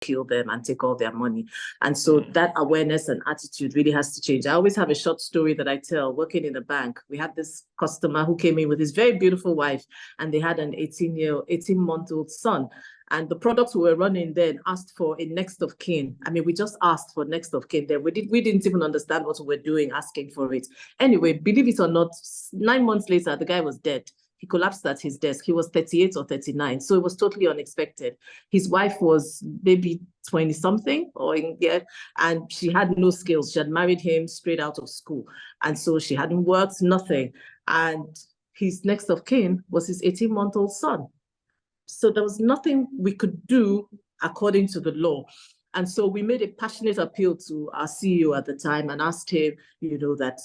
kill them and take all their money. And so that awareness and attitude really has to change. I always have a short story that I tell. Working in a bank, we had this customer who came in with his very beautiful wife, and they had an 18-month-old son. And the products we were running then asked for a next of kin. I mean, we just asked for next of kin. Then we didn't even understand what we were doing, asking for it. Anyway, believe it or not, 9 months later, the guy was dead. He collapsed at his desk. He was 38 or 39. So it was totally unexpected. His wife was maybe 20 something and she had no skills. She had married him straight out of school. And so she hadn't worked, nothing. And his next of kin was his 18-month-old son. So there was nothing we could do according to the law. And so we made a passionate appeal to our CEO at the time and asked him, that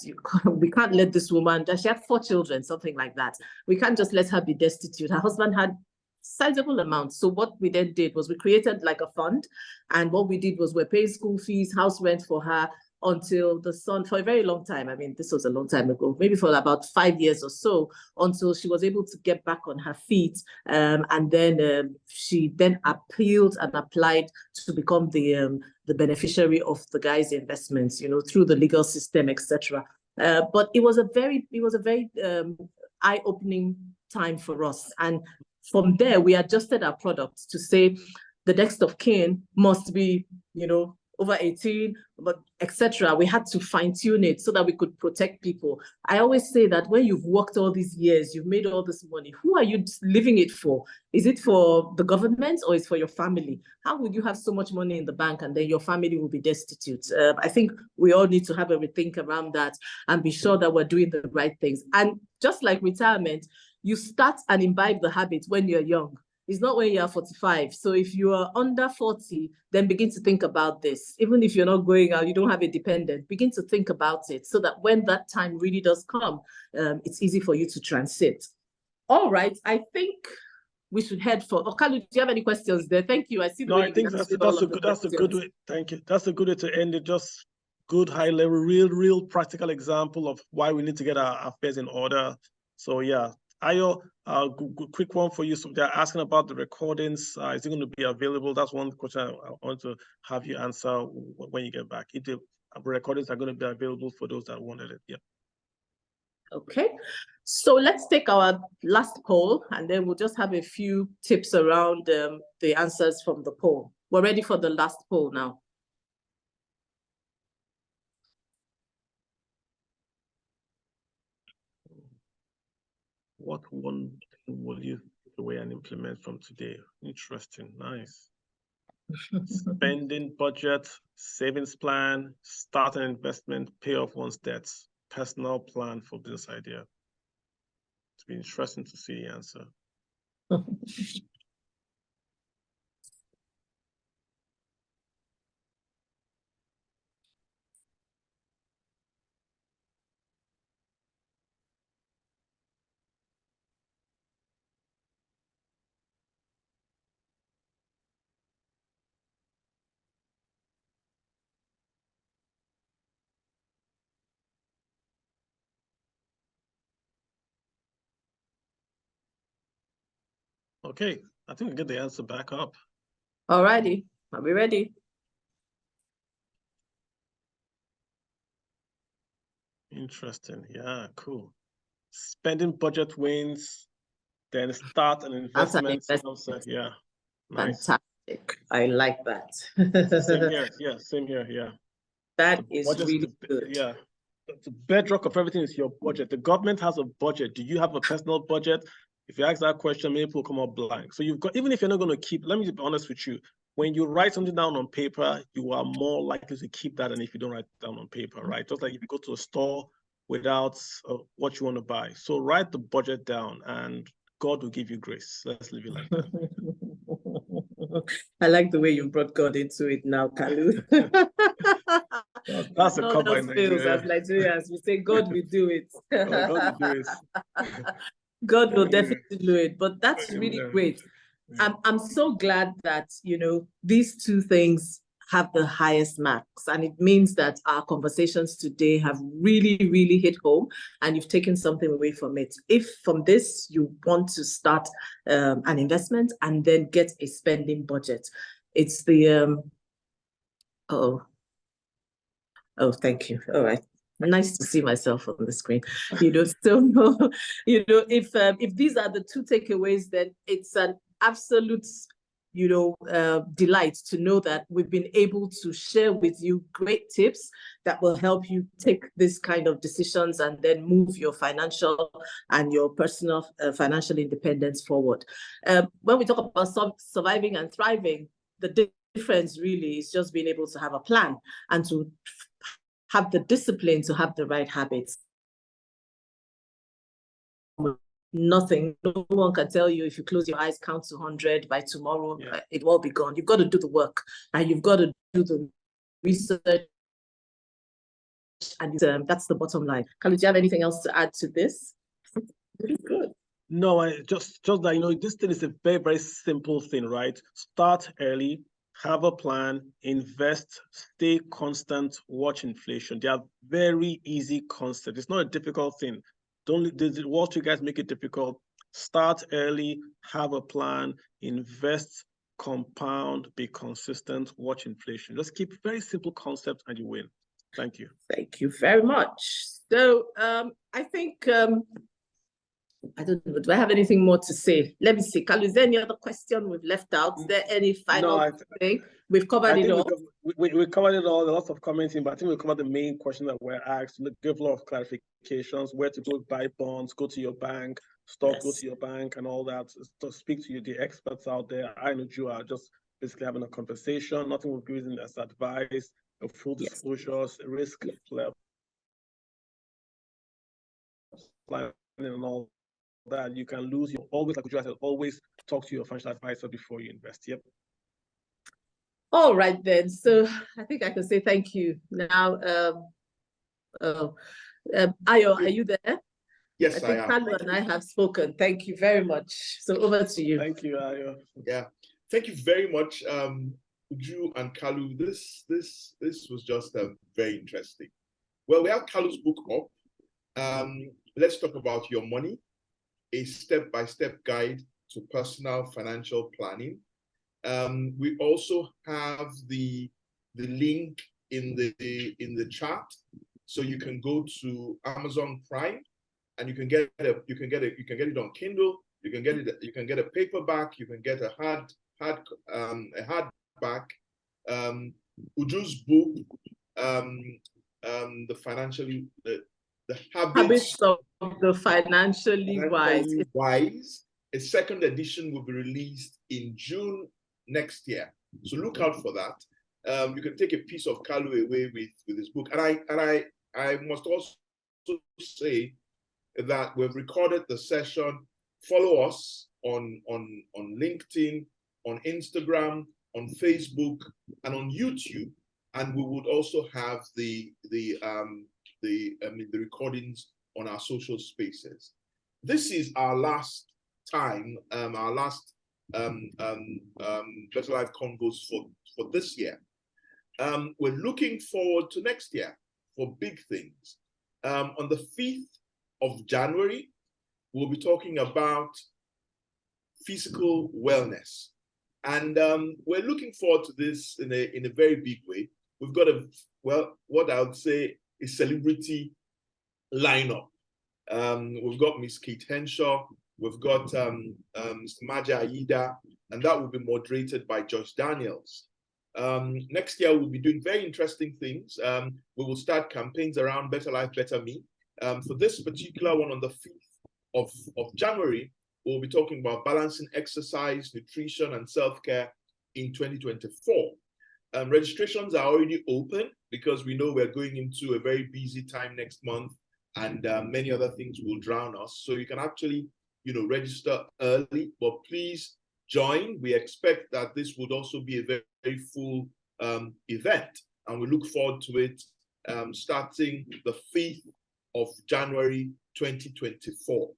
we can't let this woman, she had 4 children, something like that. We can't just let her be destitute. Her husband had sizable amounts. So what we then did was we created like a fund. And what we did was we're paying school fees, house rent for her, until the son, for a very long time, I mean, this was a long time ago, maybe for about 5 years or so, until she was able to get back on her feet. And then she then appealed and applied to become the beneficiary of the guy's investments, through the legal system, etc. But it was a very eye-opening time for us. And from there, we adjusted our products to say the next of kin must be, over 18, but etc. We had to fine-tune it so that we could protect people. I always say that when you've worked all these years, you've made all this money, who are you leaving it for? Is it for the government or is it for your family? How would you have so much money in the bank and then your family will be destitute? I think we all need to have a rethink around that and be sure that we're doing the right things. And just like retirement, you start and imbibe the habit when you're young. It's not when you're 45. So if you are under 40, then begin to think about this. Even if you're not going out, you don't have a dependent, begin to think about it so that when that time really does come, it's easy for you to transit. All right, I think we should head for, Kalu, do you have any questions there? Thank you. I see. No, I think that's a good way. Thank you. That's a good way to end it. Just good high level, real practical example of why we need to get our affairs in order. So yeah. Ayo, quick one for you. So they're asking about the recordings. Is it going to be available? That's one question I want to have you answer when you get back. If the recordings are going to be available for those that wanted it. Yeah. Okay. So let's take our last poll, and then we'll just have a few tips around the answers from the poll. We're ready for the last poll now. What one thing will you take away and implement from today? Interesting, nice. Spending budget, savings plan, start an investment, pay off one's debts, personal plan for business idea. It's been interesting to see the answer. Okay, I think we get the answer back up. All righty, are we ready? Interesting, yeah, cool. Spending budget wins, then start an investment. Yeah, nice. Fantastic, I like that. Same here, yeah, same here, yeah. That is really good. Yeah, the bedrock of everything is your budget. The government has a budget. Do you have a personal budget? If you ask that question, many people come up blank. So you've got, even if you're not going to keep, let me be honest with you, when you write something down on paper, you are more likely to keep that than if you don't write it down on paper, right? Just like if you go to a store without what you want to buy. So write the budget down and God will give you grace. Let's leave it like that. I like the way you brought God into it now, Kalu. That's a cover in Nigeria. As Nigerians, we say God will do it. God will do it. God will definitely do it, but that's really great. Yeah. I'm so glad that, these two things have the highest marks, and it means that our conversations today have really hit home and you've taken something away from it. If from this you want to start an investment and then get a spending budget, It's the oh, thank you. All right. Nice to see myself on the screen. So if these are the two takeaways, then it's an absolute delight to know that we've been able to share with you great tips that will help you take this kind of decisions and then move your financial and your personal financial independence forward. When we talk about surviving and thriving, the difference really is just being able to have a plan and to have the discipline to have the right habits. Nothing, no one can tell you if you close your eyes, count to 100 by tomorrow, it will be gone. You've got to do the work and you've got to do the research. And that's the bottom line. Kalu, do you have anything else to add to this? Good. No, I just that, this thing is a very, very simple thing, right? Start early, have a plan, invest, stay constant, watch inflation. They are very easy concepts. It's not a difficult thing. Don't Wall Street guys make it difficult. Start early, have a plan, invest, compound, be consistent, watch inflation. Just keep very simple concepts and you win. Thank you. Thank you very much. So I think I don't know. Do I have anything more to say? Let me see. Kalu, is there any other question we've left out? Is there any final thing? We've covered it all. We covered it all. There are lots of commenting, but I think we covered the main question that were asked. Give a lot of clarifications, where to go buy bonds, go to your bank, stock, go to your bank, and all that. To speak to the experts out there. I know you are just basically having a conversation. Nothing we're giving as advice, full disclosures, risk level, and all that. You can lose. You always, like you said, always talk to your financial advisor before you invest. Yep. All right then. So I think I can say thank you now. Ayo, are you there? Yes, I am. Kalu and I have spoken. Thank you very much. So over to you. Thank you, Ayo. Yeah, thank you very much, Uju and Kalu. This was just very interesting. Well, we have Kalu's book up. Let's talk about your money, a step-by-step guide to personal financial planning. We also have the link in the chat, so you can go to Amazon Prime and you can get it on Kindle. You can get a paperback. You can get a hardback. Uju's book, the habits of the financially wise. A second edition will be released in June next year, so look out for that. You can take a piece of Kalu away with this book, and I must also say that we've recorded the session. Follow us on LinkedIn, on Instagram, on Facebook, and on YouTube, and we would also have the recordings on our social spaces. This is our last time, our last Better Life Convos for this year. We're looking forward to next year for big things. On the 5th of January, we'll be talking about physical wellness. And we're looking forward to this in a very big way. We've got what I would say is celebrity lineup. We've got Miss Kate Henshaw, we've got Mr. Maja Aida, and that will be moderated by Josh Daniels. Next year, we'll be doing very interesting things. We will start campaigns around Better Life, Better Me. For this particular one on the 5th of January, we'll be talking about balancing exercise, nutrition, and self-care in 2024. Registrations are already open because we know we're going into a very busy time next month, and many other things will drown us. So you can actually, register early, but please join. We expect that this would also be a very, very full event, and we look forward to it starting the 5th of January 2024.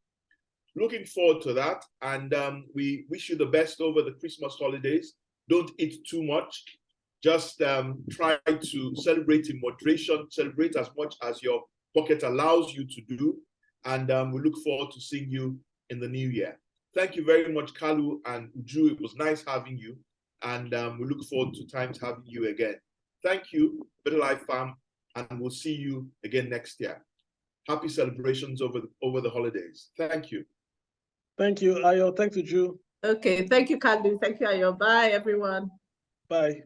Looking forward to that, and we wish you the best over the Christmas holidays. Don't eat too much. Just try to celebrate in moderation, celebrate as much as your pocket allows you to do, and we look forward to seeing you in the new year. Thank you very much, Kalu and Uju. It was nice having you. And we look forward to times having you again. Thank you, Bettahlife fam, and we'll see you again next year. Happy celebrations over the holidays. Thank you. Thank you, Ayo. Thank you, Drew. Okay, thank you, Kadu. Thank you, Ayo. Bye, everyone. Bye.